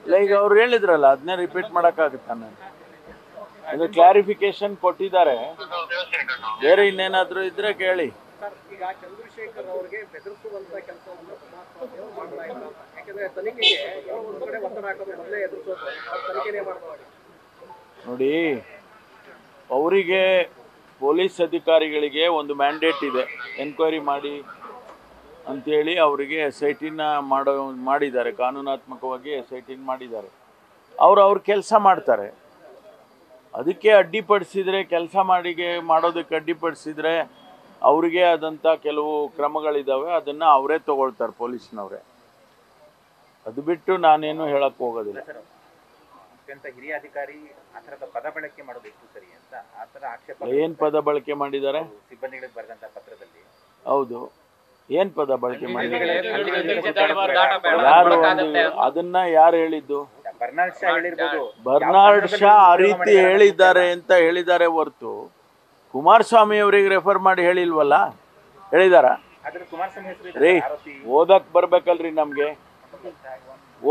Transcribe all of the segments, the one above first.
ಇಲ್ಲ, ಈಗ ಅವ್ರು ಹೇಳಿದ್ರಲ್ಲ, ಅದನ್ನೇ ರಿಪೀಟ್ ಮಾಡೋಕ್ಕಾಗುತ್ತಾ? ನಾನು ಅದು ಕ್ಲಾರಿಫಿಕೇಶನ್ ಕೊಟ್ಟಿದ್ದಾರೆ. ಬೇರೆ ಇನ್ನೇನಾದರೂ ಇದ್ರೆ ಕೇಳಿ. ಈಗ ಚಂದ್ರಶೇಖರ್ ಅವರಿಗೆ ಬೆದರಿಸುವಂತ ಕೆಲಸವನ್ನು ಮಾಡಲಾಯಿತು. ಯಾಕಂದ್ರೆ ತನಿಖೆಗೆ ಒಂದು ಕಡೆ ಒತ್ತಡ ಹಾಕೋದು ಮೊದಲೇ ಎದುರಿಸೋದು, ತನಿಖೆನೇ ಮಾಡಬಹುದು. ನೋಡಿ, ಅವರಿಗೆ ಪೊಲೀಸ್ ಅಧಿಕಾರಿಗಳಿಗೆ ಒಂದು ಮ್ಯಾಂಡೇಟ್ ಇದೆ, ಎನ್ಕ್ವೈರಿ ಮಾಡಿ ಅಂಥೇಳಿ ಅವರಿಗೆ SIT ಮಾಡಿದ್ದಾರೆ, ಕಾನೂನಾತ್ಮಕವಾಗಿ SIT ಮಾಡಿದ್ದಾರೆ. ಅವ್ರ ಕೆಲಸ ಮಾಡ್ತಾರೆ. ಅದಕ್ಕೆ ಅಡ್ಡಿಪಡಿಸಿದರೆ, ಕೆಲಸ ಮಾಡೋದಕ್ಕೆ ಅಡ್ಡಿಪಡಿಸಿದರೆ ಅವರಿಗೆ ಆದಂಥ ಕೆಲವು ಕ್ರಮಗಳಿದ್ದಾವೆ, ಅದನ್ನು ಅವರೇ ತಗೊಳ್ತಾರೆ, ಪೊಲೀಸ್ನವರೇ. ಅದು ಬಿಟ್ಟು ನಾನೇನು ಹೇಳಕ್ಕೆ ಹೋಗೋದಿಲ್ಲ. ಅತ್ಯಂತ ಹಿರಿಯ ಅಧಿಕಾರಿ ಆ ಥರದ ಪದ ಬಳಕೆ ಮಾಡೋದು ಎಷ್ಟು ಸರಿ ಅಂತ ಆ ಥರ ಆಕ್ಷೇಪ. ಏನು ಪದ ಬಳಕೆ ಮಾಡಿದ್ದಾರೆ? ಸಿಬ್ಬಂದಿಗಳಿಗೆ ಬರೆದಂಥ ಪತ್ರದಲ್ಲಿ. ಹೌದು, ಏನು ಪದ ಬಳಕೆ ಮಾಡಿದ್ದಾರೆ? ಯಾರು ಅದನ್ನ ಯಾರು ಹೇಳಿದ್ದು? ಬರ್ನಾರ್ಡ್ ಶಾ ಹೇಳಿರ್ಬೋದು. ಬರ್ನಾರ್ಡ್ ಶಾ ಆ ರೀತಿ ಹೇಳಿದ್ದಾರೆ ಅಂತ ಹೇಳಿದ್ದಾರೆ ಹೊರತು ಕುಮಾರಸ್ವಾಮಿ ಅವರಿಗೆ ರೆಫರ್ ಮಾಡಿ ಹೇಳಿಲ್ವಲ್ಲ. ಹೇಳಿದಾರ? ರೀ, ಓದಕ್ ಬರ್ಬೇಕಲ್ರಿ ನಮ್ಗೆ.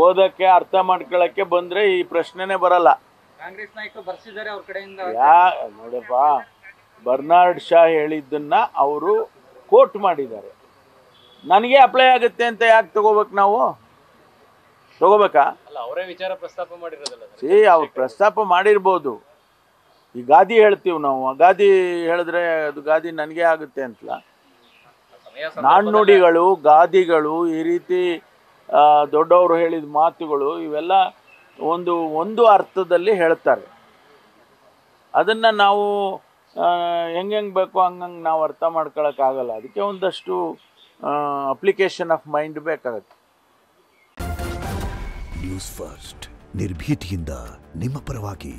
ಓದಕ್ಕೆ ಅರ್ಥ ಮಾಡ್ಕೊಳಕ್ಕೆ ಬಂದ್ರೆ ಈ ಪ್ರಶ್ನೆನೇ ಬರಲ್ಲ. ಕಾಂಗ್ರೆಸ್ ನಾಯಕರು ಬರ್ಸಿದ್ದಾರೆ ಅವ್ರ ಕಡೆಯಿಂದ. ನೋಡಪ್ಪ, ಬರ್ನಾರ್ಡ್ ಶಾ ಹೇಳಿದ್ದನ್ನ ಅವರು ಕೋಟ್ ಮಾಡಿದ್ದಾರೆ. ನನಗೆ ಅಪ್ಲೈ ಆಗುತ್ತೆ ಅಂತ ಯಾಕೆ ತಗೋಬೇಕು? ನಾವು ತಗೋಬೇಕಾ? ಅವರೇ ವಿಚಾರ ಪ್ರಸ್ತಾಪ ಮಾಡಿರೋದಲ್ಲ. ಅವ್ರು ಪ್ರಸ್ತಾಪ ಮಾಡಿರ್ಬೋದು. ಈ ಗಾದಿ ಹೇಳ್ತೀವಿ ನಾವು, ಗಾದಿ ಹೇಳಿದ್ರೆ ಅದು ಗಾದಿ ನನಗೆ ಆಗುತ್ತೆ ಅಂತಲ್ಲ. ನಾಣ್ಣುಡಿಗಳು, ಗಾದಿಗಳು, ಈ ರೀತಿ ದೊಡ್ಡವರು ಹೇಳಿದ ಮಾತುಗಳು ಇವೆಲ್ಲ ಒಂದು ಅರ್ಥದಲ್ಲಿ ಹೇಳ್ತಾರೆ. ಅದನ್ನು ನಾವು ಹೆಂಗೆ ಬೇಕೋ ಹಂಗಂಗೆ ನಾವು ಅರ್ಥ ಮಾಡ್ಕೊಳಕ್ಕಾಗಲ್ಲ. ಅದಕ್ಕೆ ಒಂದಷ್ಟು ಅಪ್ಲಿಕೇಶನ್ ಆಫ್ ಮೈಂಡ್ ಬೇಕಾಗುತ್ತೆ. ನ್ಯೂಸ್ ಫಸ್ಟ್, ನಿರ್ಭೀತಿಯಿಂದ ನಿಮ್ಮ ಪರವಾಗಿ.